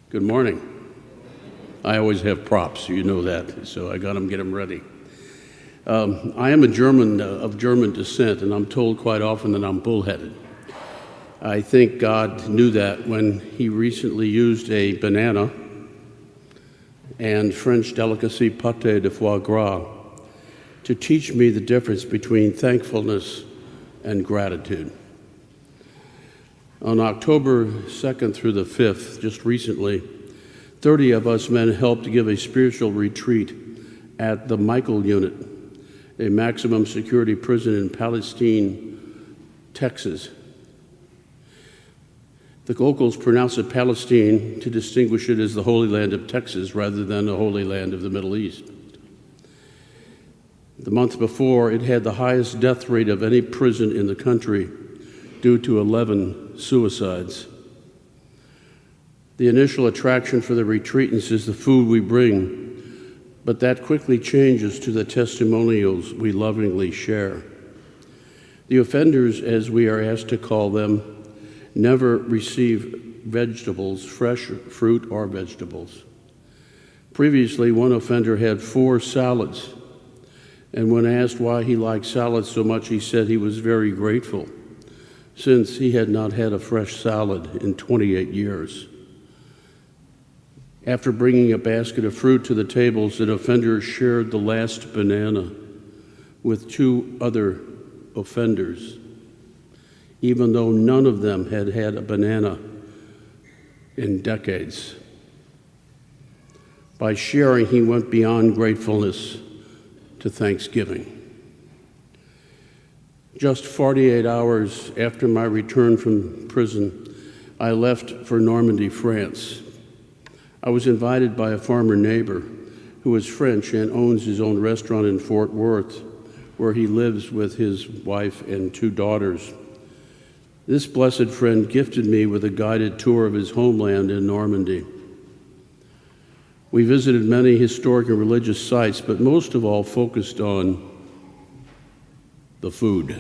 Good morning. I always have props, you know that, so I got to get them ready. I am a German of German descent, and I'm told quite often that I'm bullheaded. I think God knew that when he recently used a banana and French delicacy pâté de foie gras to teach me the difference between thankfulness and gratitude. On October 2nd through the 5th, just recently, 30 of us men helped give a spiritual retreat at the Michael Unit, a maximum security prison in Palestine, Texas. The locals pronounce it Palestine to distinguish it as the Holy Land of Texas rather than the Holy Land of the Middle East. The month before, it had the highest death rate of any prison in the country due to 11 suicides. The initial attraction for the retreatants is the food we bring, but that quickly changes to the testimonials we lovingly share. The offenders, as we are asked to call them, never receive vegetables, fresh fruit or vegetables. Previously, one offender had 4 salads, and when asked why he liked salads so much, he said he was very grateful, since he had not had a fresh salad in 28 years. After bringing a basket of fruit to the tables, an offender shared the last banana with 2 other offenders, even though none of them had had a banana in decades. By sharing, he went beyond gratefulness to thanksgiving. Just 48 hours after my return from prison, I left for Normandy, France. I was invited by a farmer neighbor who is French and owns his own restaurant in Fort Worth, where he lives with his wife and 2 daughters. This blessed friend gifted me with a guided tour of his homeland in Normandy. We visited many historic and religious sites, but most of all focused on the food.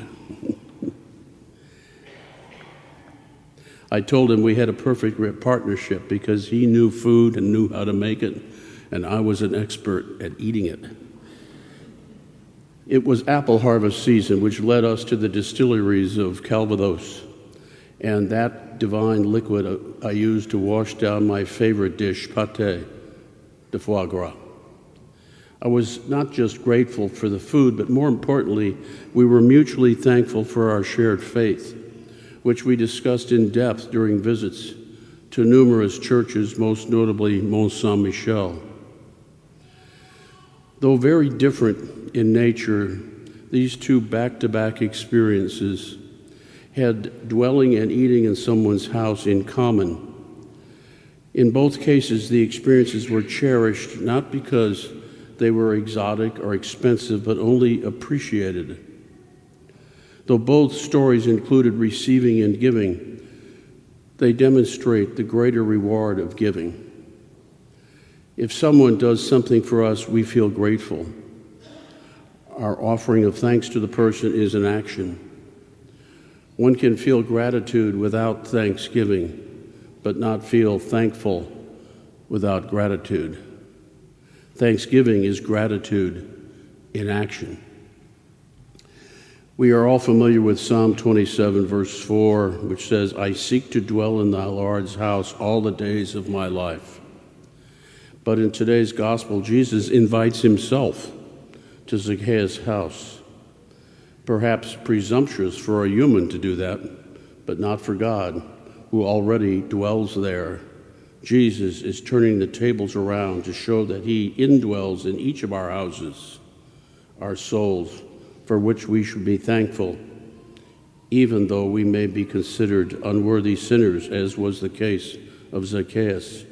I told him we had a perfect partnership because he knew food and knew how to make it, and I was an expert at eating it. It was apple harvest season, which led us to the distilleries of Calvados, and that divine liquid I used to wash down my favorite dish, pâté de foie gras. I was not just grateful for the food, but more importantly, we were mutually thankful for our shared faith, which we discussed in depth during visits to numerous churches, most notably Mont Saint-Michel. Though very different in nature, these 2 back-to-back experiences had dwelling and eating in someone's house in common. In both cases, the experiences were cherished not because they were exotic or expensive, but only appreciated. Though both stories included receiving and giving, they demonstrate the greater reward of giving. If someone does something for us, we feel grateful. Our offering of thanks to the person is an action. One can feel gratitude without thanksgiving, but not feel thankful without gratitude. Thanksgiving is gratitude in action. We are all familiar with Psalm 27, verse 4, which says, "I seek to dwell in thy Lord's house all the days of my life." But in today's gospel, Jesus invites himself to Zacchaeus' house. Perhaps presumptuous for a human to do that, but not for God, who already dwells there. Jesus is turning the tables around to show that he indwells in each of our houses, our souls, for which we should be thankful, even though we may be considered unworthy sinners, as was the case of Zacchaeus.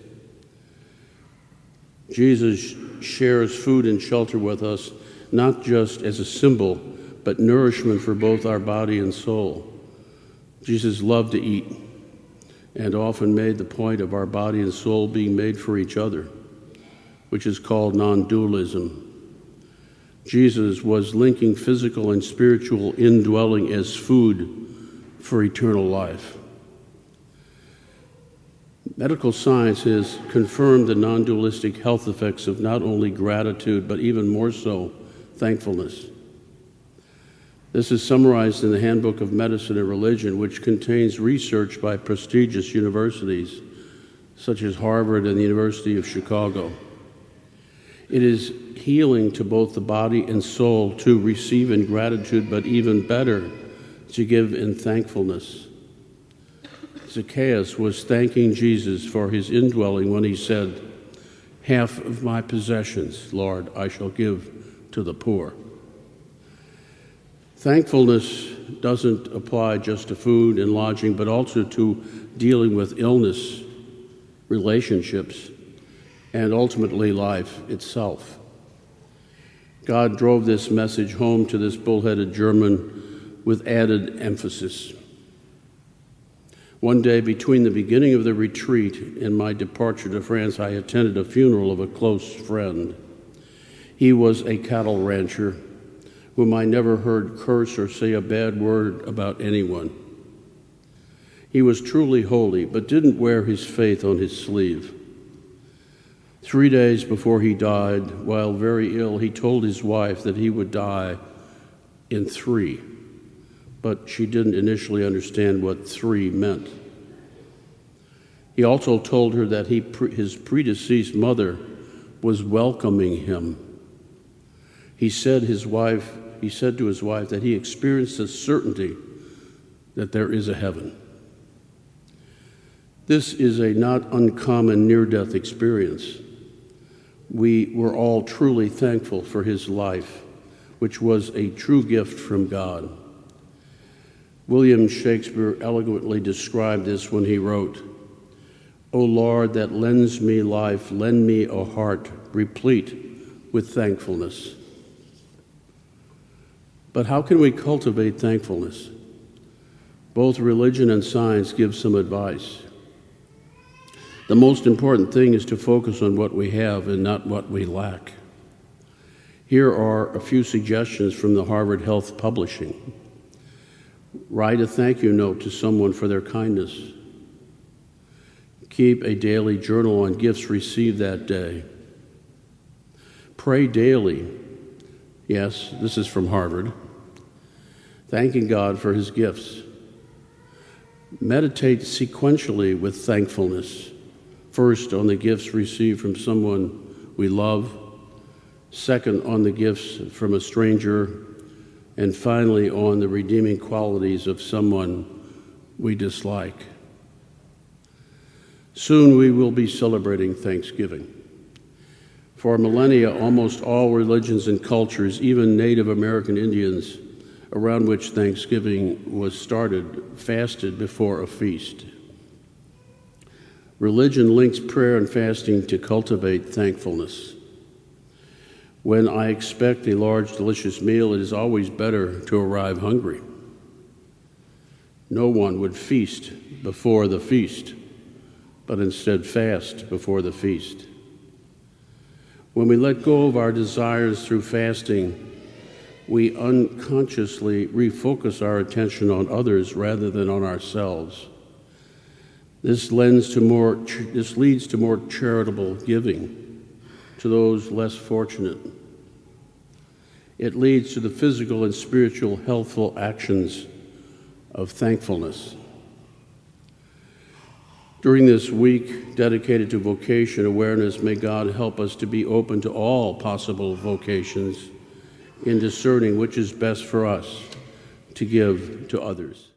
Jesus shares food and shelter with us, not just as a symbol, but nourishment for both our body and soul. Jesus loved to eat, and often made the point of our body and soul being made for each other, which is called non-dualism. Jesus was linking physical and spiritual indwelling as food for eternal life. Medical science has confirmed the non-dualistic health effects of not only gratitude, but even more so, thankfulness. This is summarized in the Handbook of Medicine and Religion, which contains research by prestigious universities such as Harvard and the University of Chicago. It is healing to both the body and soul to receive in gratitude, but even better, to give in thankfulness. Zacchaeus was thanking Jesus for his indwelling when he said, "Half of my possessions, Lord, I shall give to the poor." Thankfulness doesn't apply just to food and lodging, but also to dealing with illness, relationships, and ultimately life itself. God drove this message home to this bullheaded German with added emphasis. One day between the beginning of the retreat and my departure to France, I attended a funeral of a close friend. He was a cattle rancher whom I never heard curse or say a bad word about anyone. He was truly holy, but didn't wear his faith on his sleeve. 3 days before he died, while very ill, he told his wife that he would die in 3, but she didn't initially understand what 3 meant. He also told her that his predeceased mother was welcoming him. He said to his wife that he experienced the certainty that there is a heaven. This is a not uncommon near-death experience. We were all truly thankful for his life, which was a true gift from God. William Shakespeare eloquently described this when he wrote, "O Lord, that lends me life, lend me a heart replete with thankfulness." But how can we cultivate thankfulness? Both religion and science give some advice. The most important thing is to focus on what we have and not what we lack. Here are a few suggestions from the Harvard Health Publishing. Write a thank you note to someone for their kindness. Keep a daily journal on gifts received that day. Pray daily. Yes, this is from Harvard. Thanking God for his gifts. Meditate sequentially with thankfulness. First, on the gifts received from someone we love. Second, on the gifts from a stranger. And finally, on the redeeming qualities of someone we dislike. Soon we will be celebrating Thanksgiving. For millennia, almost all religions and cultures, even Native American Indians, around which Thanksgiving was started, fasted before a feast. Religion links prayer and fasting to cultivate thankfulness. When I expect a large, delicious meal, it is always better to arrive hungry. No one would feast before the feast, but instead fast before the feast. When we let go of our desires through fasting, we unconsciously refocus our attention on others rather than on ourselves. This leads to more charitable giving to those less fortunate. It leads to the physical and spiritual healthful actions of thankfulness. During this week dedicated to vocation awareness, may God help us to be open to all possible vocations in discerning which is best for us to give to others.